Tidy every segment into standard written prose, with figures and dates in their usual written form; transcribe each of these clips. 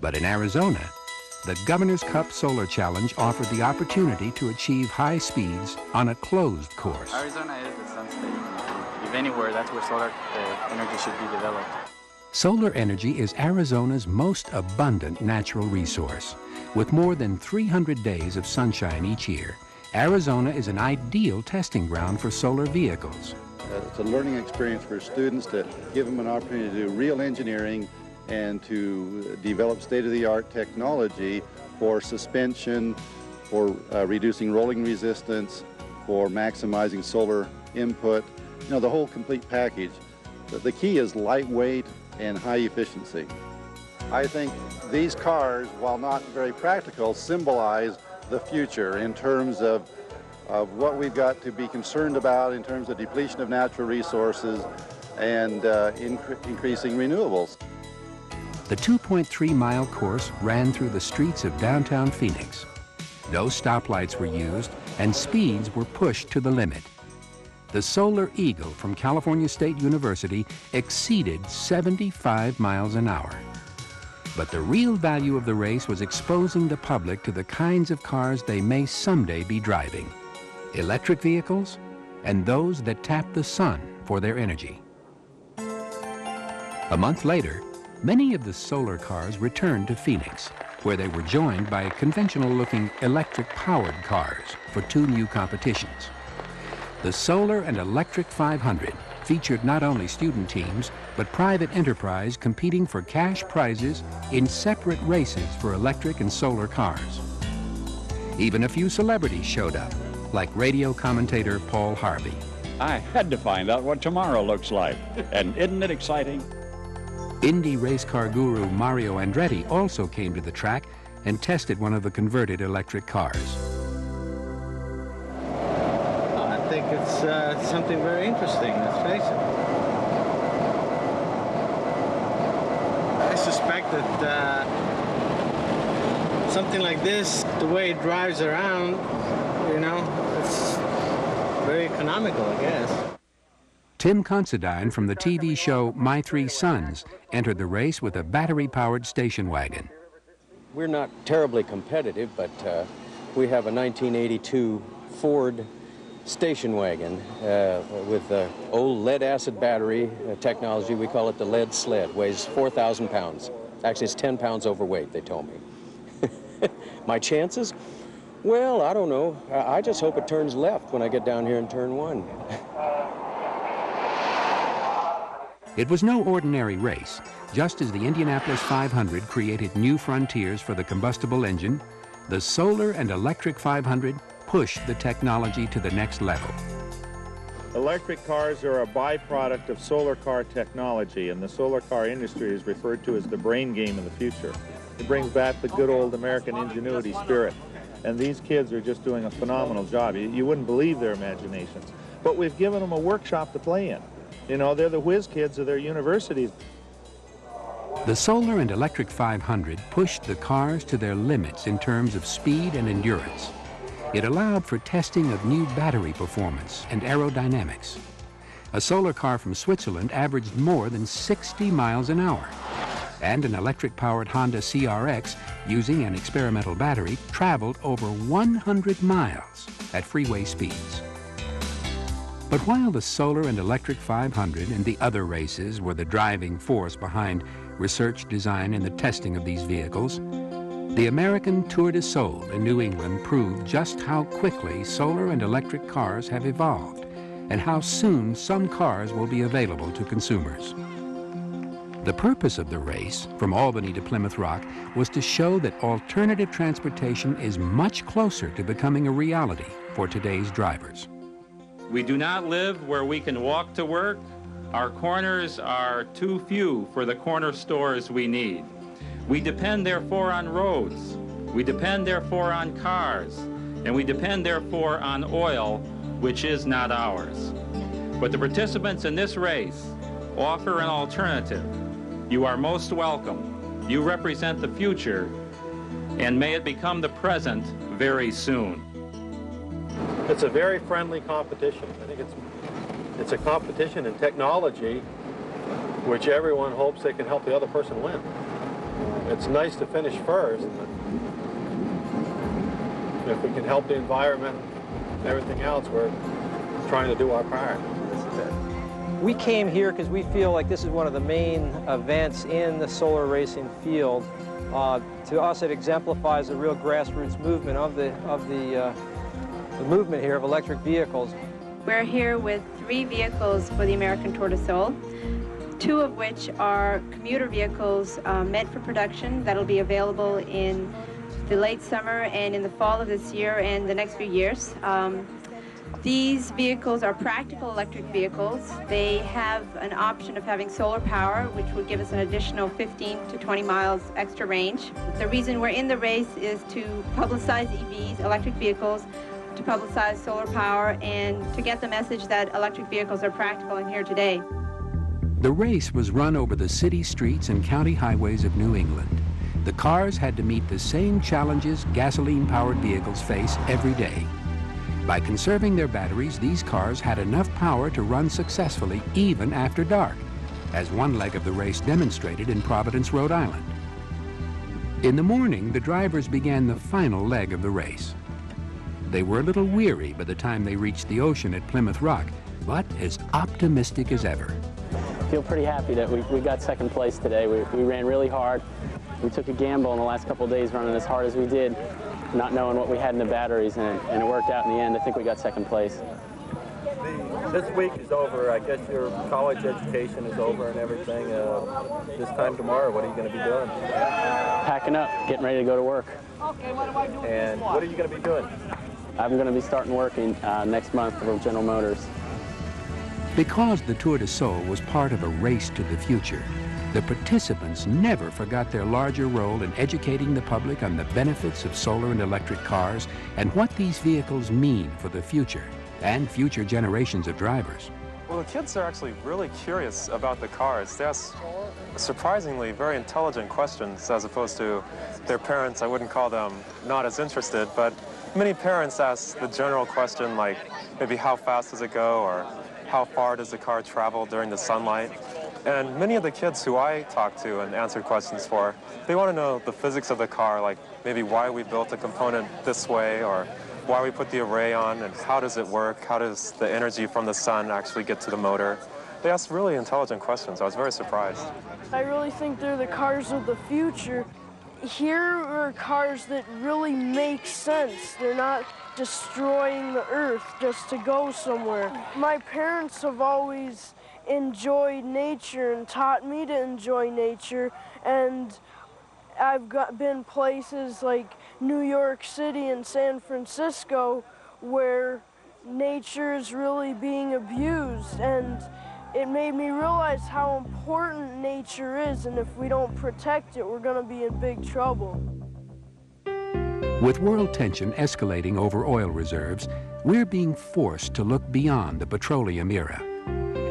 But in Arizona, the Governor's Cup Solar Challenge offered the opportunity to achieve high speeds on a closed course. Arizona is the sun state. If anywhere, that's where solar energy should be developed. Solar energy is Arizona's most abundant natural resource. With more than 300 days of sunshine each year, Arizona is an ideal testing ground for solar vehicles. It's a learning experience for students to give them an opportunity to do real engineering and to develop state-of-the-art technology for suspension, for reducing rolling resistance, for maximizing solar input, you know, the whole complete package. The key is lightweight and high efficiency. I think these cars, while not very practical, symbolize the future in terms of what we've got to be concerned about in terms of depletion of natural resources and increasing renewables. The 2.3-mile course ran through the streets of downtown Phoenix. No stoplights were used and speeds were pushed to the limit. The Solar Eagle from California State University exceeded 75 miles an hour. But the real value of the race was exposing the public to the kinds of cars they may someday be driving: electric vehicles and those that tap the sun for their energy. A month later, many of the solar cars returned to Phoenix, where they were joined by conventional-looking electric-powered cars for 2 new competitions. The Solar and Electric 500 featured not only student teams, but private enterprise competing for cash prizes in separate races for electric and solar cars. Even a few celebrities showed up, like radio commentator Paul Harvey. I had to find out what tomorrow looks like, and isn't it exciting? Indy race car guru Mario Andretti also came to the track and tested one of the converted electric cars. I think it's something very interesting, let's face it. I suspect that something like this, the way it drives around, you know, it's very economical, I guess. Tim Considine from the TV show My Three Sons entered the race with a battery-powered station wagon. We're not terribly competitive, but we have a 1982 Ford station wagon with old lead-acid battery technology. We call it the lead sled. Weighs 4,000 pounds. Actually, it's 10 pounds overweight, they told me. My chances? Well, I don't know. I just hope it turns left when I get down here in turn 1. It was no ordinary race. Just as the Indianapolis 500 created new frontiers for the combustible engine, the Solar and Electric 500 pushed the technology to the next level. Electric cars are a byproduct of solar car technology, and the solar car industry is referred to as the brain game of the future. It brings back the good old American ingenuity spirit, and these kids are just doing a phenomenal job. You wouldn't believe their imaginations. But we've given them a workshop to play in. You know, they're the whiz kids of their universities. The Solar and Electric 500 pushed the cars to their limits in terms of speed and endurance. It allowed for testing of new battery performance and aerodynamics. A solar car from Switzerland averaged more than 60 miles an hour. And an electric-powered Honda CRX, using an experimental battery, traveled over 100 miles at freeway speeds. But while the Solar and Electric 500 and the other races were the driving force behind research, design, and the testing of these vehicles, the American Tour de Sol in New England proved just how quickly solar and electric cars have evolved and how soon some cars will be available to consumers. The purpose of the race, from Albany to Plymouth Rock, was to show that alternative transportation is much closer to becoming a reality for today's drivers. We do not live where we can walk to work. Our corners are too few for the corner stores we need. We depend, therefore, on roads. We depend, therefore, on cars. And we depend, therefore, on oil, which is not ours. But the participants in this race offer an alternative. You are most welcome. You represent the future, and may it become the present very soon. It's a very friendly competition. I think it's a competition in technology which everyone hopes they can help the other person win. It's nice to finish first, but if we can help the environment and everything else, we're trying to do our part. This is it. We came here because we feel like this is one of the main events in the solar racing field. To us, it exemplifies a real grassroots movement of the movement here of electric vehicles. We're here with 3 vehicles for the American Tour de Sol, 2 of which are commuter vehicles meant for production that'll be available in the late summer and in the fall of this year and the next few years. These vehicles are practical electric vehicles. They have an option of having solar power, which would give us an additional 15 to 20 miles extra range. The reason we're in the race is to publicize EVs, electric vehicles, to publicize solar power, and to get the message that electric vehicles are practical and here today. The race was run over the city streets and county highways of New England. The cars had to meet the same challenges gasoline-powered vehicles face every day. By conserving their batteries, these cars had enough power to run successfully even after dark, as one leg of the race demonstrated in Providence, Rhode Island. In the morning, the drivers began the final leg of the race. They were a little weary by the time they reached the ocean at Plymouth Rock, but as optimistic as ever. I feel pretty happy that we got second place today. We ran really hard. We took a gamble in the last couple of days running as hard as we did, not knowing what we had in the batteries, and it worked out in the end. I think we got second place. This week is over. I guess your college education is over and everything. This time tomorrow, what are you going to be doing? Packing up, getting ready to go to work. And what are you going to be doing? I'm going to be starting working next month for General Motors. Because the Tour de Sol was part of a race to the future, the participants never forgot their larger role in educating the public on the benefits of solar and electric cars and what these vehicles mean for the future and future generations of drivers. Well, the kids are actually really curious about the cars. They ask surprisingly very intelligent questions as opposed to their parents. I wouldn't call them not as interested, but many parents ask the general question like maybe how fast does it go or how far does the car travel during the sunlight? And many of the kids who I talked to and answered questions for, they want to know the physics of the car, like maybe why we built a component this way or why we put the array on and how does it work? How does the energy from the sun actually get to the motor? They asked really intelligent questions. I was very surprised. I really think they're the cars of the future. Here are cars that really make sense. They're not destroying the earth just to go somewhere. My parents have always enjoyed nature and taught me to enjoy nature, and I've been places like New York City and San Francisco where nature is really being abused, and it made me realize how important nature is, and if we don't protect it, we're going to be in big trouble. With world tension escalating over oil reserves, we're being forced to look beyond the petroleum era.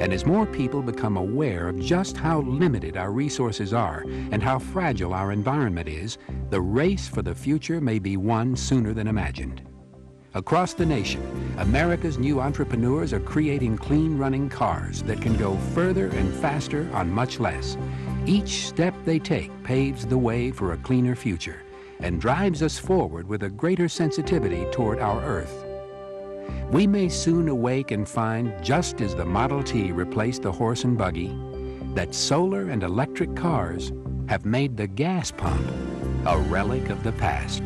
And as more people become aware of just how limited our resources are and how fragile our environment is, the race for the future may be won sooner than imagined. Across the nation, America's new entrepreneurs are creating clean-running cars that can go further and faster on much less. Each step they take paves the way for a cleaner future and drives us forward with a greater sensitivity toward our Earth. We may soon awake and find, just as the Model T replaced the horse and buggy, that solar and electric cars have made the gas pump a relic of the past.